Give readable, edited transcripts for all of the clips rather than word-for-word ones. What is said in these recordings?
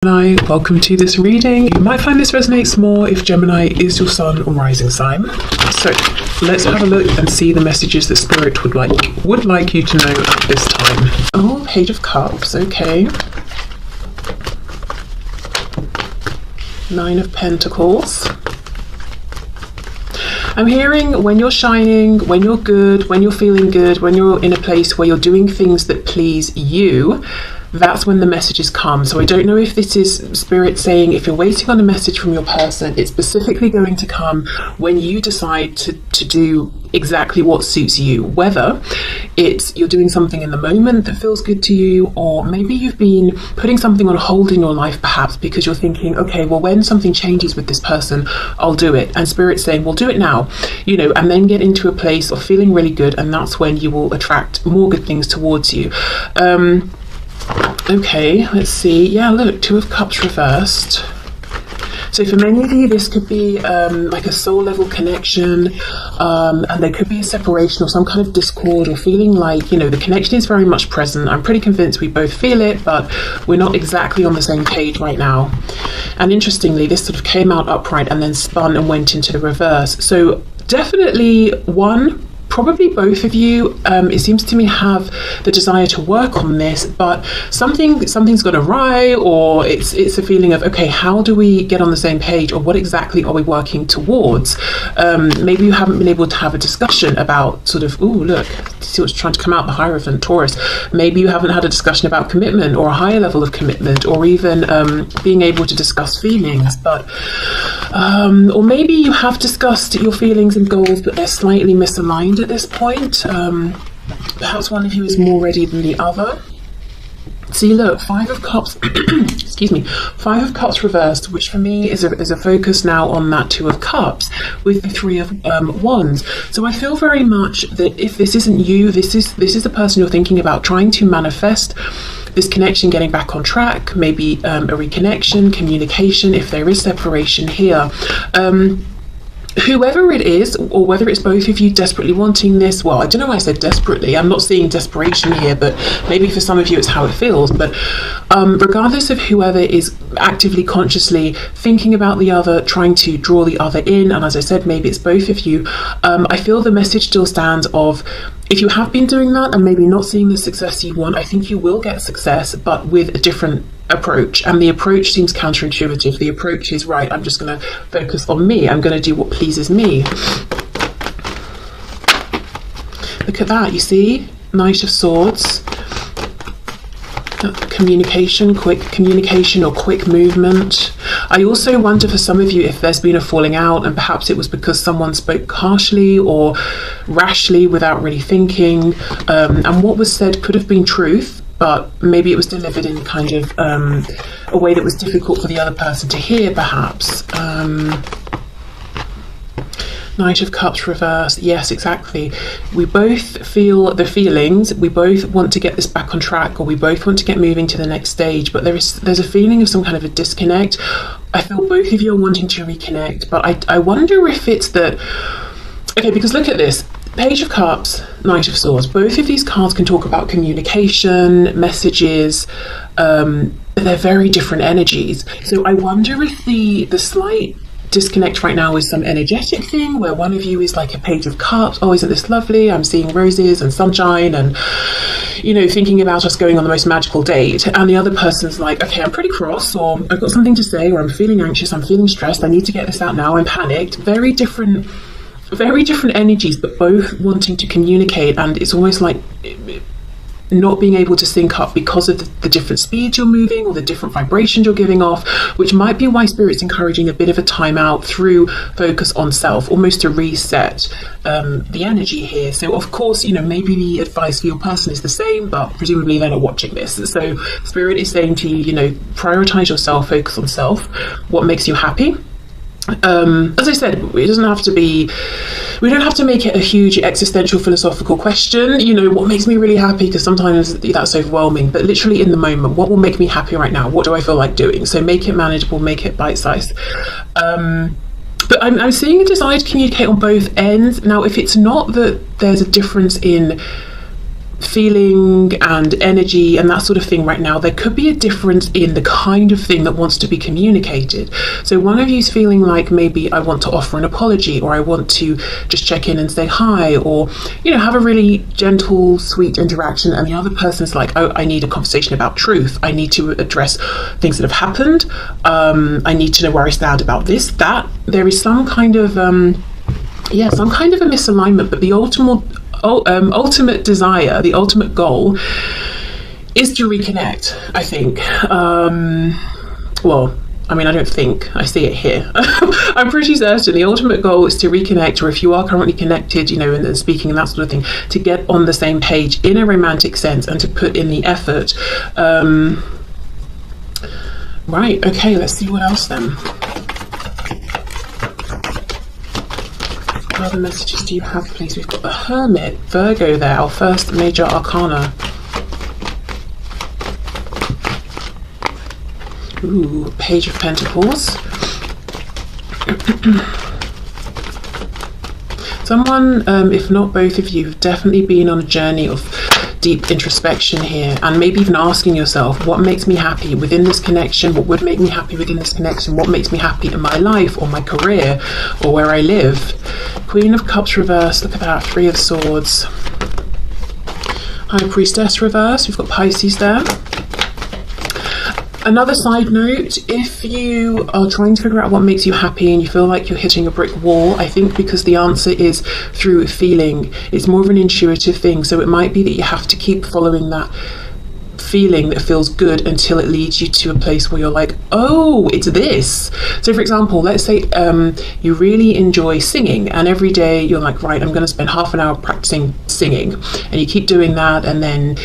Gemini, welcome to this reading. You might find this resonates more if Gemini is your sun or rising sign. So let's have a look and see the messages that Spirit would like you to know at this time. Oh, Page of Cups, okay. Nine of Pentacles. I'm hearing when you're shining, when you're good, when you're feeling good, when you're in a place where you're doing things that please you, that's when the messages come. So I don't know if this is Spirit saying if you're waiting on a message from your person, it's specifically going to come when you decide to do exactly what suits you, whether it's you're doing something in the moment that feels good to you, or maybe you've been putting something on hold in your life perhaps because you're thinking, okay, well, when something changes with this person, I'll do it. And Spirit's saying, well, do it now, and then get into a place of feeling really good, and that's when you will attract more good things towards you. Okay, let's see. Yeah, look, Two of Cups reversed. So for many of you, this could be like a soul level connection, and there could be a separation or some kind of discord, or feeling like, the connection is very much present. I'm pretty convinced we both feel it, but we're not exactly on the same page right now. And interestingly, this sort of came out upright and then spun and went into the reverse. So definitely probably both of you, it seems to me, have the desire to work on this, but something's gone awry, or it's a feeling of, okay, how do we get on the same page, or what exactly are we working towards? Maybe you haven't been able to have a discussion about sort of, ooh, look, see what's trying to come out, the Hierophant, Taurus. Maybe you haven't had a discussion about commitment, or a higher level of commitment, or even being able to discuss feelings, but or maybe you have discussed your feelings and goals, but they're slightly misaligned at this point. Perhaps one of you is more ready than the other. See, look, Five of Cups, excuse me, Five of Cups reversed, which for me is a focus now on that Two of Cups with the Three of Wands. So I feel very much that if this isn't you, this is the person you're thinking about trying to manifest this connection, getting back on track, maybe a reconnection, communication, if there is separation here. Whoever it is, or whether it's both of you desperately wanting this, well, I don't know why I said desperately. I'm not seeing desperation here, but maybe for some of you it's how it feels. But regardless of whoever is actively, consciously thinking about the other, trying to draw the other in, and as I said, maybe it's both of you, I feel the message still stands of, if you have been doing that and maybe not seeing the success you want, I think you will get success, but with a different approach. And the approach seems counterintuitive. The approach is, right, I'm just going to focus on me. I'm going to do what pleases me. Look at that, you see? Knight of Swords. Communication, quick communication or quick movement. I also wonder for some of you if there's been a falling out, and perhaps it was because someone spoke harshly or rashly without really thinking, and what was said could have been truth, but maybe it was delivered in kind of a way that was difficult for the other person to hear, perhaps. Knight of Cups reversed. Yes, exactly. We both feel the feelings. We both want to get this back on track, or we both want to get moving to the next stage, but there's a feeling of some kind of a disconnect. I feel both of you are wanting to reconnect, but I wonder if it's that, okay, because look at this. Page of Cups, Knight of Swords. Both of these cards can talk about communication, messages, but they're very different energies. So I wonder if the slight disconnect right now is some energetic thing where one of you is like a Page of Cups, oh, isn't this lovely, I'm seeing roses and sunshine and thinking about us going on the most magical date, and the other person's like, okay, I'm pretty cross, or I've got something to say, or I'm feeling anxious, I'm feeling stressed, I need to get this out now, I'm panicked. Very different energies, but both wanting to communicate, and it's almost like not being able to sync up because of the different speeds you're moving, or the different vibrations you're giving off, which might be why Spirit's encouraging a bit of a timeout through focus on self, almost to reset the energy here. So of course, maybe the advice for your person is the same, but presumably they're not watching this. So Spirit is saying to you, prioritize yourself, focus on self, what makes you happy. As I said, it doesn't have to be, we don't have to make it a huge existential philosophical question, what makes me really happy, because sometimes that's overwhelming, but literally in the moment, what will make me happy right now? What do I feel like doing? So make it manageable, make it bite-sized. But I'm seeing a desire to communicate on both ends. Now, if it's not that there's a difference in feeling and energy and that sort of thing right now, there could be a difference in the kind of thing that wants to be communicated. So one of you's feeling like, maybe I want to offer an apology, or I want to just check in and say hi, or, you know, have a really gentle, sweet interaction, and the other person's like, oh, I need a conversation about truth. I need to address things that have happened. I need to know where I stand about this, that. There is some kind of some kind of a misalignment, but the ultimate desire, the ultimate goal is to reconnect, I think. Well, I mean, I don't think, I see it here. I'm pretty certain the ultimate goal is to reconnect, or if you are currently connected, you know, and speaking and that sort of thing, to get on the same page in a romantic sense and to put in the effort. Right, okay, let's see what else then. What other messages do you have, please? We've got the Hermit, Virgo there, our first major arcana. Ooh, Page of Pentacles. Someone, if not both of you, have definitely been on a journey of deep introspection here, and maybe even asking yourself, what makes me happy within this connection? What would make me happy within this connection? What makes me happy in my life, or my career, or where I live? Queen of Cups reversed, look at that, Three of Swords. High Priestess reversed, we've got Pisces there. Another side note, if you are trying to figure out what makes you happy and you feel like you're hitting a brick wall, I think because the answer is through feeling, it's more of an intuitive thing. So it might be that you have to keep following that feeling that feels good until it leads you to a place where you're like, oh, it's this. So for example, let's say you really enjoy singing, and every day you're like, right, I'm going to spend half an hour practicing singing, and you keep doing that, and then,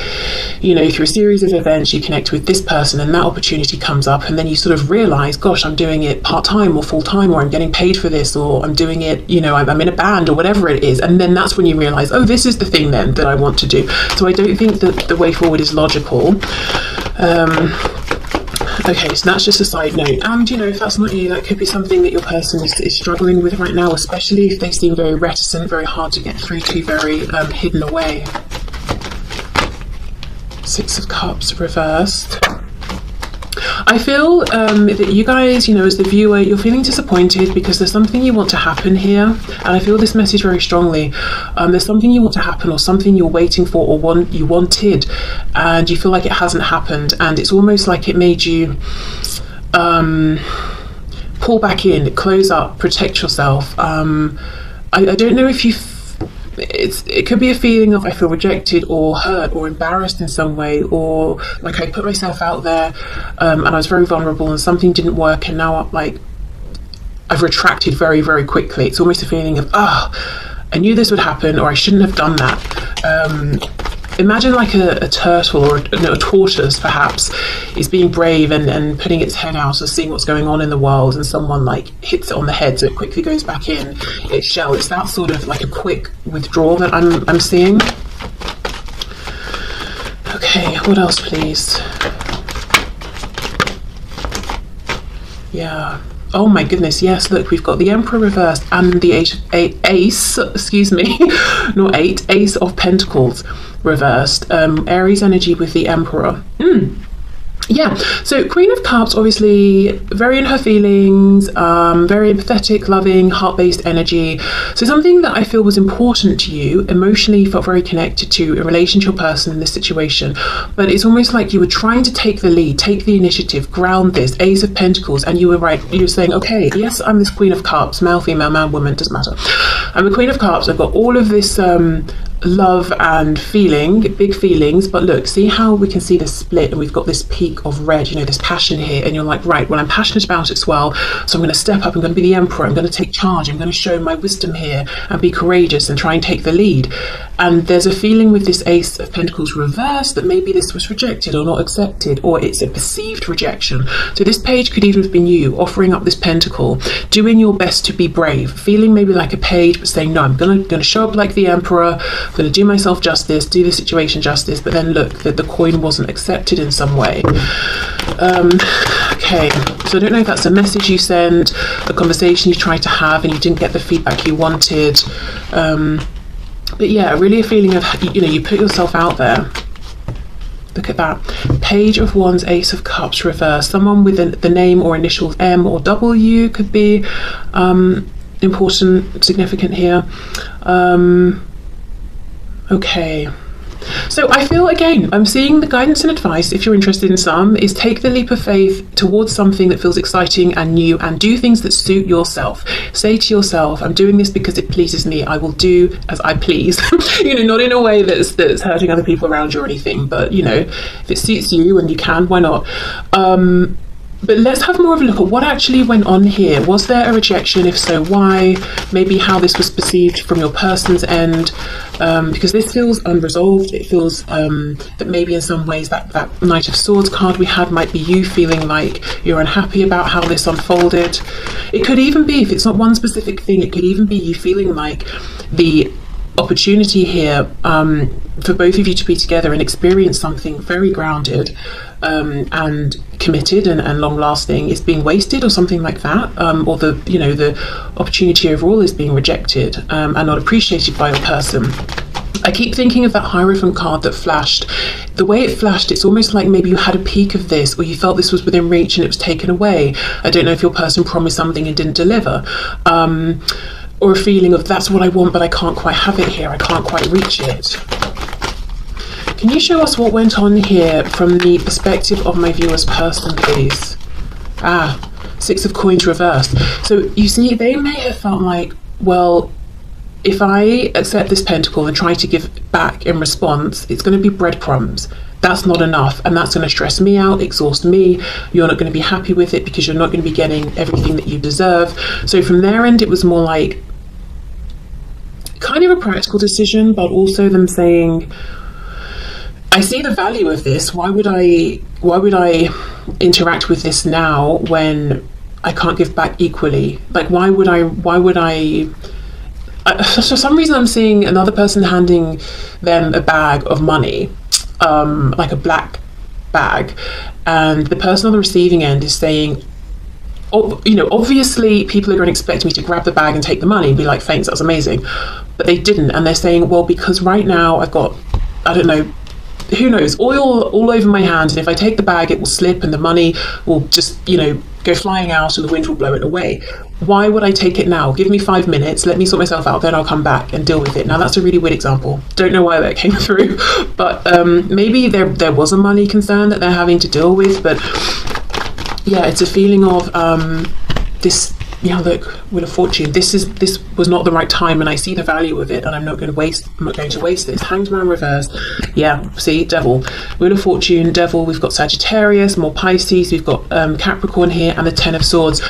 you know, through a series of events you connect with this person and that opportunity comes up, and then you sort of realize, gosh, I'm doing it part-time or full-time, or I'm getting paid for this, or I'm doing it, you know, I'm in a band or whatever it is, and then that's when you realize, oh, this is the thing then that I want to do. So I don't think that the way forward is logical. Okay, so that's just a side note, and you know, if that's not you, that could be something that your person is struggling with right now, especially if they seem very reticent, very hard to get through to, very hidden away. Six of Cups reversed. I feel that you guys, you know, as the viewer, you're feeling disappointed because there's something you want to happen here, and I feel this message very strongly. There's something you want to happen, or something you're waiting for, or you wanted, and you feel like it hasn't happened, and it's almost like it made you pull back in, close up, protect yourself. I don't know if you it could be a feeling of, I feel rejected or hurt or embarrassed in some way, or like I put myself out there and I was very vulnerable and something didn't work, and now I've retracted very, very quickly. It's almost a feeling of, I knew this would happen, or I shouldn't have done that. Imagine like a turtle, or a tortoise perhaps, is being brave and putting its head out and seeing what's going on in the world, and someone like hits it on the head so it quickly goes back in its shell. It's that sort of like a quick withdrawal that I'm seeing. Okay, what else please? Yeah. Oh my goodness, yes, look, we've got the Emperor reversed and the Ace, excuse me, not eight, Ace of Pentacles reversed. Aries energy with the Emperor. Yeah, so Queen of Cups, obviously very in her feelings, very empathetic, loving, heart-based energy. So something that I feel was important to you, emotionally felt very connected to in relation to your person in this situation, but it's almost like you were trying to take the lead, take the initiative, ground this, Ace of Pentacles, and you were right, you were saying, okay, yes, I'm this Queen of Cups, male, female, man, woman, doesn't matter. I'm a Queen of Cups, I've got all of this love and feeling, big feelings, but look, see how we can see this split, and we've got this peak of red, you know, this passion here, and you're like, right, well, I'm passionate about it as well, so I'm going to step up, I'm going to be the Emperor, I'm going to take charge, I'm going to show my wisdom here and be courageous and try and take the lead. And there's a feeling with this Ace of Pentacles reversed that maybe this was rejected or not accepted, or it's a perceived rejection. So this page could even have been you offering up this pentacle, doing your best to be brave, feeling maybe like a page, but saying, no, I'm going to show up like the Emperor, I'm going to do myself justice, do the situation justice, but then look, that the coin wasn't accepted in some way. Okay, so I don't know if that's a message you sent, a conversation you tried to have and you didn't get the feedback you wanted. But yeah, really a feeling of, you know, you put yourself out there. Look at that. Page of Wands, Ace of Cups reverse. Someone with the name or initials M or W could be important, significant here. Okay. So I feel, again, I'm seeing the guidance and advice, if you're interested in some, is take the leap of faith towards something that feels exciting and new, and do things that suit yourself. Say to yourself, I'm doing this because it pleases me. I will do as I please. You know, not in a way that's hurting other people around you or anything, but, you know, if it suits you and you can, why not? But let's have more of a look at what actually went on here. Was there a rejection? If so, why? Maybe how this was perceived from your person's end, because this feels unresolved. It feels that maybe in some ways that Knight of Swords card we had might be you feeling like you're unhappy about how this unfolded. It could even be, if it's not one specific thing, it could even be you feeling like the opportunity here for both of you to be together and experience something very grounded and committed and long lasting is being wasted, or something like that, or the, you know, the opportunity overall is being rejected and not appreciated by your person. I keep thinking of that Hierophant card that flashed. The way it flashed, it's almost like maybe you had a peek of this, or you felt this was within reach and it was taken away. I don't know if your person promised something and didn't deliver, or a feeling of that's what I want but I can't quite have it here, I can't quite reach it. Can you show us what went on here from the perspective of my viewer's person, please? Six of Coins reversed. So you see, they may have felt like, well, if I accept this pentacle and try to give back in response, it's going to be breadcrumbs. That's not enough, and that's going to stress me out, exhaust me. You're not going to be happy with it because you're not going to be getting everything that you deserve. So from their end, it was more like kind of a practical decision, but also them saying, I see the value of this. Why would I interact with this now when I can't give back equally? Like, why would I for some reason I'm seeing another person handing them a bag of money, like a black bag, and the person on the receiving end is saying, oh, you know, obviously people are going to expect me to grab the bag and take the money and be like, thanks, that's amazing, but they didn't. And they're saying, well, because right now I've got, I don't know, who knows, oil all over my hand, and if I take the bag it will slip and the money will just, you know, go flying out and the wind will blow it away. Why would I take it now? Give me 5 minutes, let me sort myself out, then I'll come back and deal with it. Now that's a really weird example, don't know why that came through, but maybe there was a money concern that they're having to deal with. But yeah, it's a feeling of this, yeah, look, Wheel of Fortune, this was not the right time, and I see the value of it, and I'm not going to waste this. Hanged Man reversed. Yeah, see, Devil. Wheel of Fortune, Devil, we've got Sagittarius, more Pisces, we've got Capricorn here, and the Ten of Swords.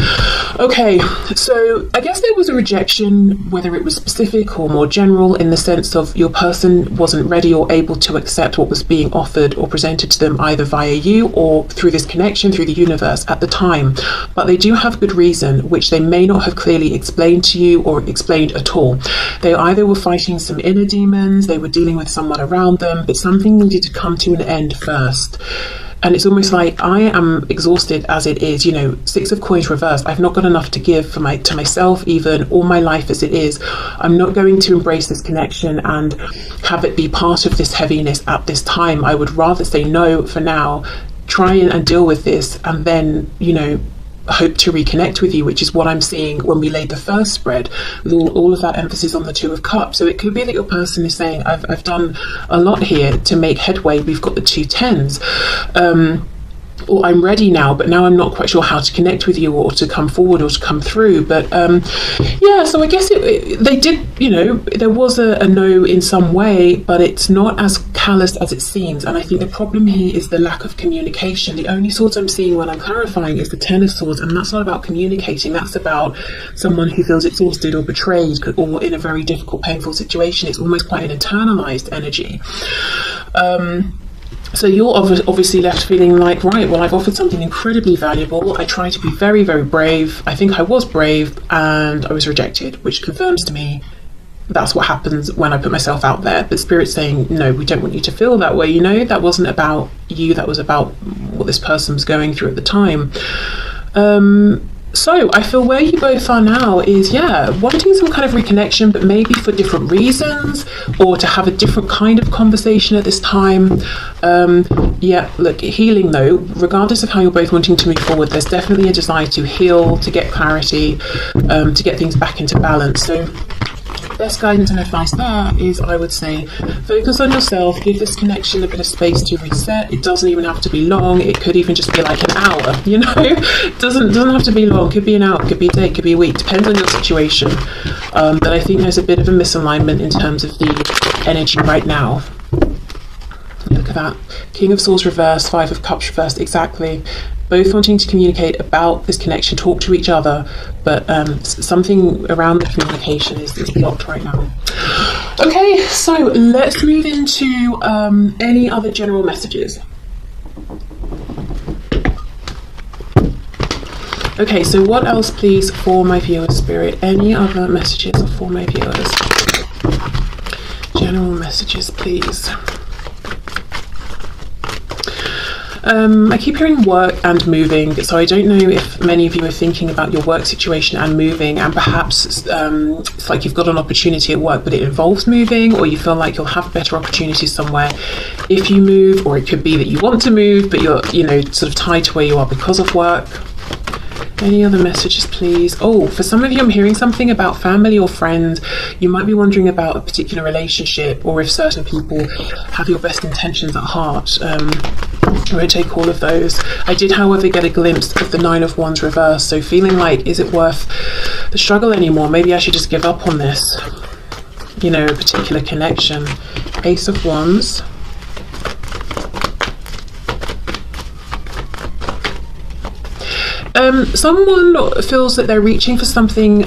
Okay, so I guess there was a rejection, whether it was specific or more general, in the sense of your person wasn't ready or able to accept what was being offered or presented to them either via you or through this connection, through the universe at the time. But they do have good reason, which they may not have clearly explained to you or explained at all. They either were fighting some inner demons, they were dealing with someone around them, but something needed to come to an end first. And it's almost like, I am exhausted as it is, you know, Six of Coins reversed. I've not got enough to give to myself, even, or my life as it is. I'm not going to embrace this connection and have it be part of this heaviness at this time. I would rather say no for now, try and deal with this, and then, you know, hope to reconnect with you, which is what I'm seeing when we laid the first spread, with all of that emphasis on the Two of Cups. So it could be that your person is saying, I've done a lot here to make headway. We've got the 2 tens, or I'm ready now, but now I'm not quite sure how to connect with you or to come forward or to come through. But yeah, so I guess they did, you know, there was a no in some way, but it's not as callous as it seems. And I think the problem here is the lack of communication. The only swords I'm seeing when I'm clarifying is the Ten of Swords, and that's not about communicating. That's about someone who feels exhausted or betrayed or in a very difficult, painful situation. It's almost quite an internalized energy. So you're obviously left feeling like, right, well, I've offered something incredibly valuable. I tried to be very, very brave. I think I was brave, and I was rejected, which confirms to me that's what happens when I put myself out there. But Spirit's saying, no, we don't want you to feel that way. You know, that wasn't about you. That was about what this person was going through at the time. So I feel where you both are now is, yeah, wanting some kind of reconnection, but maybe for different reasons, or to have a different kind of conversation at this time. Yeah, look, healing though, regardless of how you're both wanting to move forward, there's definitely a desire to heal, to get clarity, to get things back into balance. So best guidance and advice there is, I would say, focus on yourself, give this connection a bit of space to reset. It doesn't even have to be long. It could even just be like an hour, you know. It doesn't have to be long. It could be an hour, it could be a day, it could be a week, depends on your situation. But I think there's a bit of a misalignment in terms of the energy right now. Look at that. King of Swords reversed, Five of Cups reversed, exactly. Both wanting to communicate about this connection, talk to each other, but something around the communication is blocked right now. Okay, so let's move into any other general messages. Okay, so what else, please, for my viewers, Spirit? Any other messages for my viewers? General messages, please. I keep hearing work and moving, so I don't know if many of you are thinking about your work situation and moving, and perhaps it's like you've got an opportunity at work but it involves moving, or you feel like you'll have better opportunities somewhere if you move, or it could be that you want to move but you're, you know, sort of tied to where you are because of work. Any other messages, please? Oh, for some of you, I'm hearing something about family or friends. You might be wondering about a particular relationship, or if certain people have your best intentions at heart. I won't take all of those. I did, however, get a glimpse of the Nine of Wands reversed, so feeling like, is it worth the struggle anymore? Maybe I should just give up on this, you know, a particular connection. Ace of Wands. Someone feels that they're reaching for something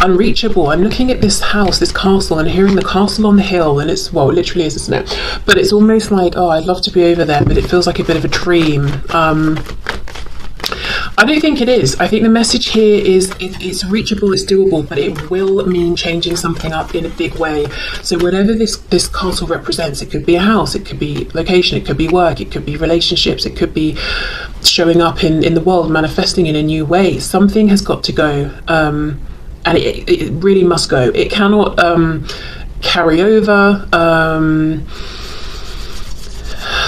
unreachable. I'm looking at this house, this castle, and hearing the castle on the hill, and it's, well, it literally is, isn't it? But it's almost like, oh, I'd love to be over there, but it feels like a bit of a dream. I don't think it is. I think the message here is it's reachable, it's doable, but it will mean changing something up in a big way. So whatever this castle represents, it could be a house, it could be location, it could be work, it could be relationships, it could be showing up in the world, manifesting in a new way. Something has got to go, and it really must go. It cannot carry over.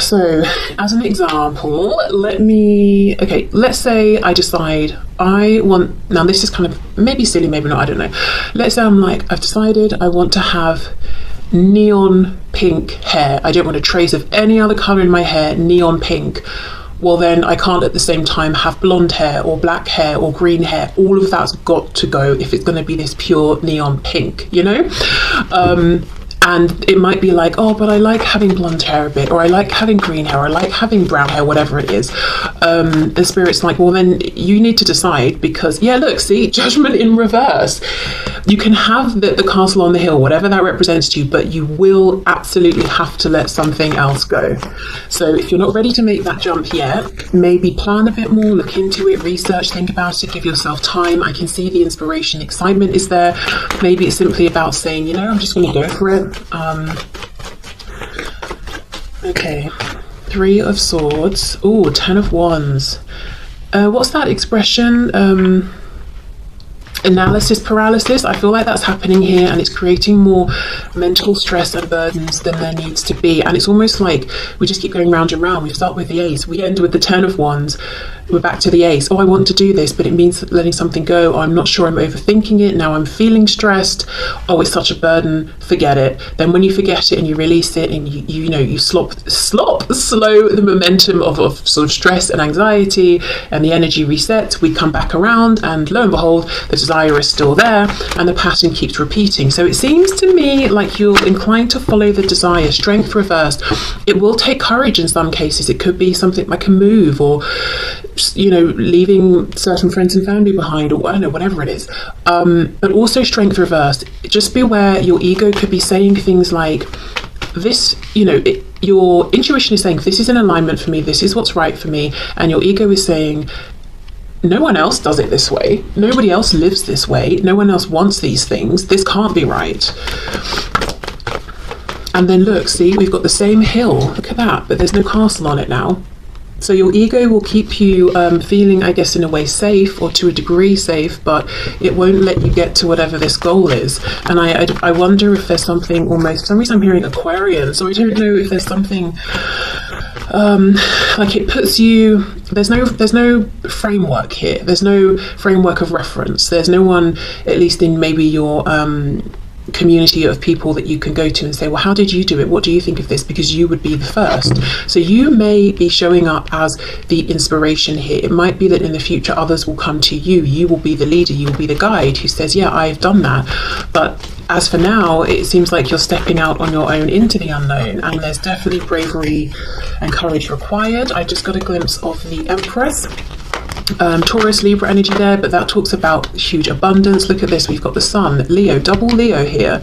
So as an example, let's say I decide I want, now this is kind of maybe silly, maybe not, I don't know. Let's say I'm like, I've decided I want to have neon pink hair. I don't want a trace of any other color in my hair, neon pink. Well, then I can't at the same time have blonde hair or black hair or green hair. All of that's got to go if it's going to be this pure neon pink, you know? And it might be like, oh, but I like having blonde hair a bit, or I like having green hair, or I like having brown hair, whatever it is. The Spirit's like, well, then you need to decide, because, yeah, look, see, judgment in reverse. You can have the castle on the hill, whatever that represents to you, but you will absolutely have to let something else go. So if you're not ready to make that jump yet, maybe plan a bit more, look into it, research, think about it, give yourself time. I can see the inspiration, excitement is there. Maybe it's simply about saying, you know, I'm just going to go for it. Okay, Three of Swords. Oh, Ten of Wands. What's that expression? Analysis paralysis. I feel like that's happening here, and it's creating more mental stress and burdens than there needs to be. And it's almost like we just keep going round and round. We start with the Ace, we end with the Ten of Wands, we're back to the Ace. Oh, I want to do this, but it means letting something go. Oh, I'm not sure, I'm overthinking it. Now I'm feeling stressed. Oh, it's such a burden. Forget it. Then when you forget it and you release it, and you slow the momentum of sort of stress and anxiety, and the energy resets, we come back around, and lo and behold, the desire is still there, and the pattern keeps repeating. So it seems to me like you're inclined to follow the desire. Strength reversed. It will take courage in some cases. It could be something like a move, or leaving certain friends and family behind, or I don't know, whatever it is. But also strength reversed. Just beware, your ego could be saying things like this, your intuition is saying this is in alignment for me, this is what's right for me, and your ego is saying no one else does it this way, nobody else lives this way, no one else wants these things, this can't be right. And then look, see, we've got the same hill, look at that, but there's no castle on it now. So your ego will keep you feeling, I guess, in a way safe, or to a degree safe, but it won't let you get to whatever this goal is. And I wonder if there's something, almost, for some reason I'm hearing Aquarian, so I don't know if there's something like it puts you, there's no framework here, there's no framework of reference, there's no one, at least in maybe your community of people that you can go to and say, well, how did you do it? What do you think of this? Because you would be the first. So you may be showing up as the inspiration here. It might be that in the future others will come to you. You will be the leader. You will be the guide who says, yeah, I've done that. But as for now, it seems like you're stepping out on your own into the unknown, and there's definitely bravery and courage required. I just got a glimpse of the Empress. Taurus, Libra energy there, but that talks about huge abundance. Look at this, we've got the Sun, Leo, double Leo here.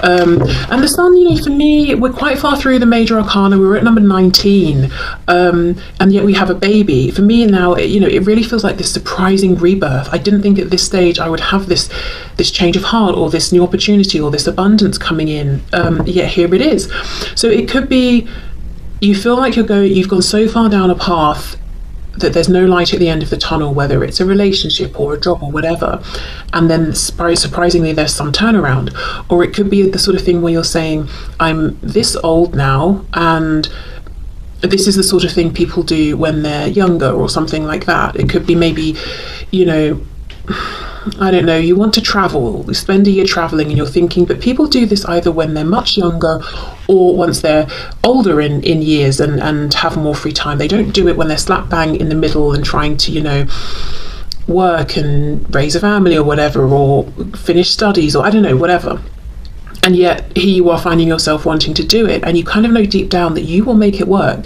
And the Sun, you know, for me, we're quite far through the major arcana. We're at number 19, and yet we have a baby. For me now, you know, it really feels like this surprising rebirth. I didn't think at this stage I would have this change of heart, or this new opportunity, or this abundance coming in, yet here it is. So it could be you feel like you've gone so far down a path that there's no light at the end of the tunnel, whether it's a relationship or a job or whatever, and then surprisingly there's some turnaround. Or it could be the sort of thing where you're saying, I'm this old now, and this is the sort of thing people do when they're younger, or something like that. It could be maybe, you know, I don't know, you want to travel, you spend a year traveling, and you're thinking, but people do this either when they're much younger or once they're older in years and have more free time. They don't do it when they're slap bang in the middle and trying to, you know, work and raise a family or whatever, or finish studies, or I don't know, whatever. And yet here you are finding yourself wanting to do it, and you kind of know deep down that you will make it work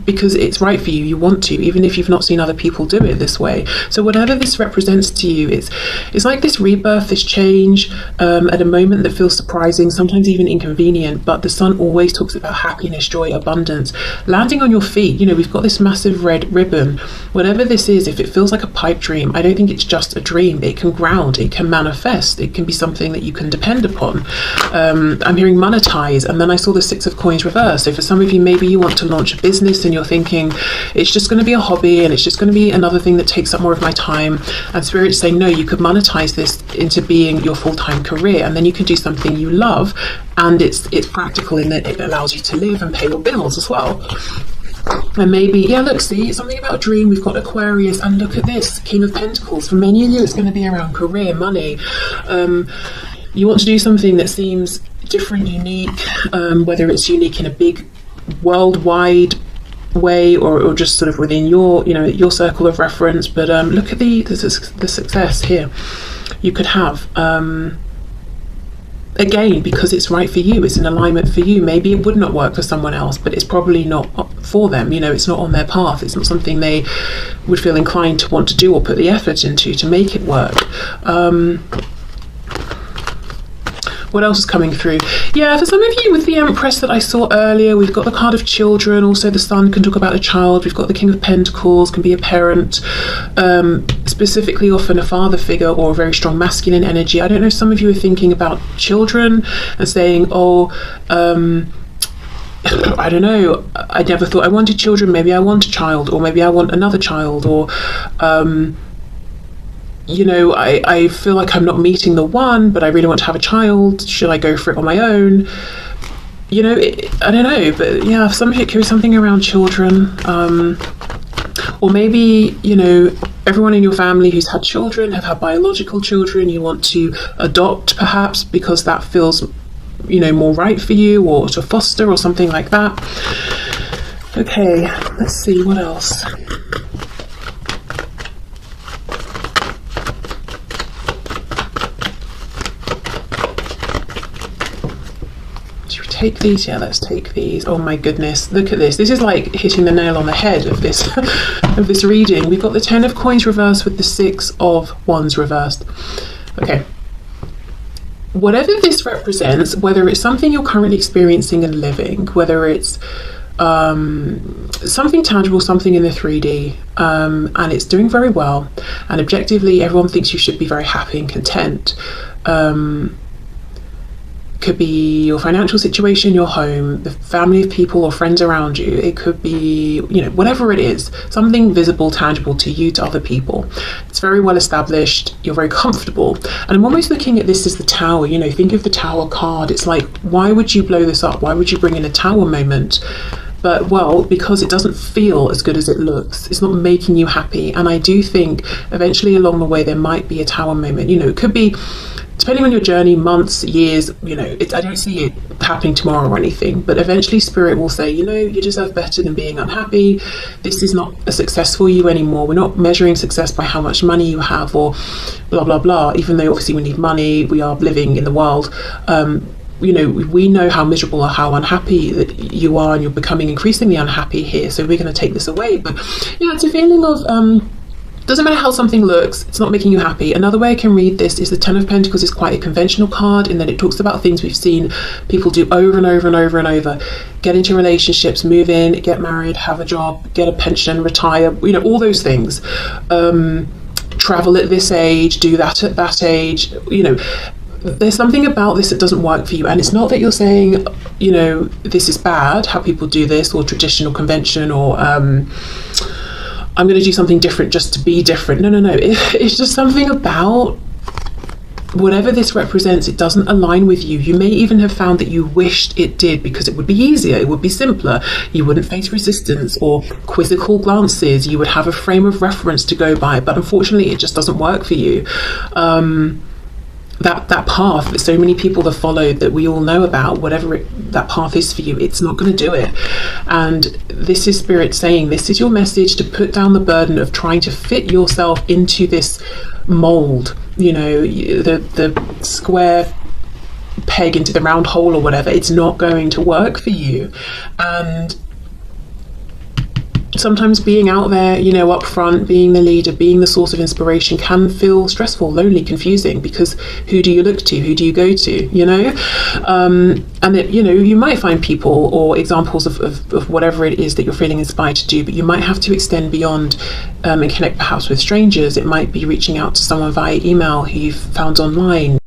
because it's right for you. You want to, even if you've not seen other people do it this way. So whatever this represents to you, it's like this rebirth, this change, at a moment that feels surprising, sometimes even inconvenient. But the Sun always talks about happiness, joy, abundance, landing on your feet. You know, we've got this massive red ribbon. Whatever this is, if it feels like a pipe dream, I don't think it's just a dream. It can ground, it can manifest, it can be something that you can depend upon. I'm hearing monetize, and then I saw the Six of Coins reverse. So for some of you, maybe you want to launch a business and you're thinking it's just going to be a hobby, and it's just going to be another thing that takes up more of my time, and Spirit's saying no, you could monetize this into being your full-time career, and then you can do something you love, and it's practical in that it allows you to live and pay your bills as well. And maybe, yeah, look, see, something about a dream. We've got Aquarius, and look at this, King of Pentacles. For many of you, it's going to be around career, money. You want to do something that seems different, unique, whether it's unique in a big worldwide way, or just sort of within your, you know, your circle of reference. But look at the success here you could have. Again, because it's right for you, it's an alignment for you. Maybe it would not work for someone else, but it's probably not for them. You know, it's not on their path. It's not something they would feel inclined to want to do or put the effort into to make it work. What else is coming through? Yeah, for some of you with the Empress that I saw earlier, we've got the card of children. Also the Sun can talk about a child. We've got the King of Pentacles, can be a parent, specifically often a father figure or a very strong masculine energy. I don't know, some of you are thinking about children and saying, oh, I don't know, I never thought I wanted children. Maybe I want a child, or maybe I want another child, or you know, I feel like I'm not meeting the one, but I really want to have a child. Should I go for it on my own? You know, I don't know, but yeah, some of it could be something around children. Or maybe, you know, everyone in your family who's had children have had biological children. You want to adopt, perhaps, because that feels, you know, more right for you, or to foster or something like that. Okay, let's see, what else? Take these, yeah, let's take these. Oh my goodness, look at this. This is like hitting the nail on the head of this of this reading. We've got the 10 of Coins reversed with the 6 of Wands reversed. Okay, whatever this represents, whether it's something you're currently experiencing and living, whether it's something tangible, something in the 3D, and it's doing very well, and objectively everyone thinks you should be very happy and content, could be your financial situation, your home, the family of people or friends around you. It could be, you know, whatever it is, something visible, tangible to you, to other people. It's very well established. You're very comfortable. And I'm almost looking at this as the Tower. You know, think of the Tower card. It's like, why would you blow this up? Why would you bring in a Tower moment? But, well, because it doesn't feel as good as it looks. It's not making you happy. And I do think eventually along the way there might be a Tower moment. You know, it could be, depending on your journey, months, years, you know, I don't see it happening tomorrow or anything, but eventually Spirit will say, you know, you deserve better than being unhappy. This is not a success for you anymore. We're not measuring success by how much money you have or blah, blah, blah, even though obviously we need money. We are living in the world. You know, we know how miserable or how unhappy that you are, and you're becoming increasingly unhappy here. So we're going to take this away. But yeah, it's a feeling of, doesn't matter how something looks, it's not making you happy. Another way I can read this is the Ten of Pentacles is quite a conventional card in that it talks about things we've seen people do over and over and over and over. Get into relationships, move in, get married, have a job, get a pension, retire, you know, all those things. Travel at this age, do that at that age, you know. There's something about this that doesn't work for you, and it's not that you're saying, you know, this is bad, how people do this, or traditional convention, or I'm going to do something different just to be different. No. It's just something about whatever this represents. It doesn't align with you. You may even have found that you wished it did, because it would be easier, it would be simpler. You wouldn't face resistance or quizzical glances. You would have a frame of reference to go by, but unfortunately it just doesn't work for you. That path that so many people have followed, that we all know about, whatever that path is for you, it's not going to do it. And this is Spirit saying, this is your message to put down the burden of trying to fit yourself into this mold, you know, the square peg into the round hole or whatever. It's not going to work for you. And sometimes being out there, you know, up front, being the leader, being the source of inspiration can feel stressful, lonely, confusing, because who do you look to? Who do you go to? You know? And it, you know, you might find people or examples of whatever it is that you're feeling inspired to do, but you might have to extend beyond and connect perhaps with strangers. It might be reaching out to someone via email who you've found online.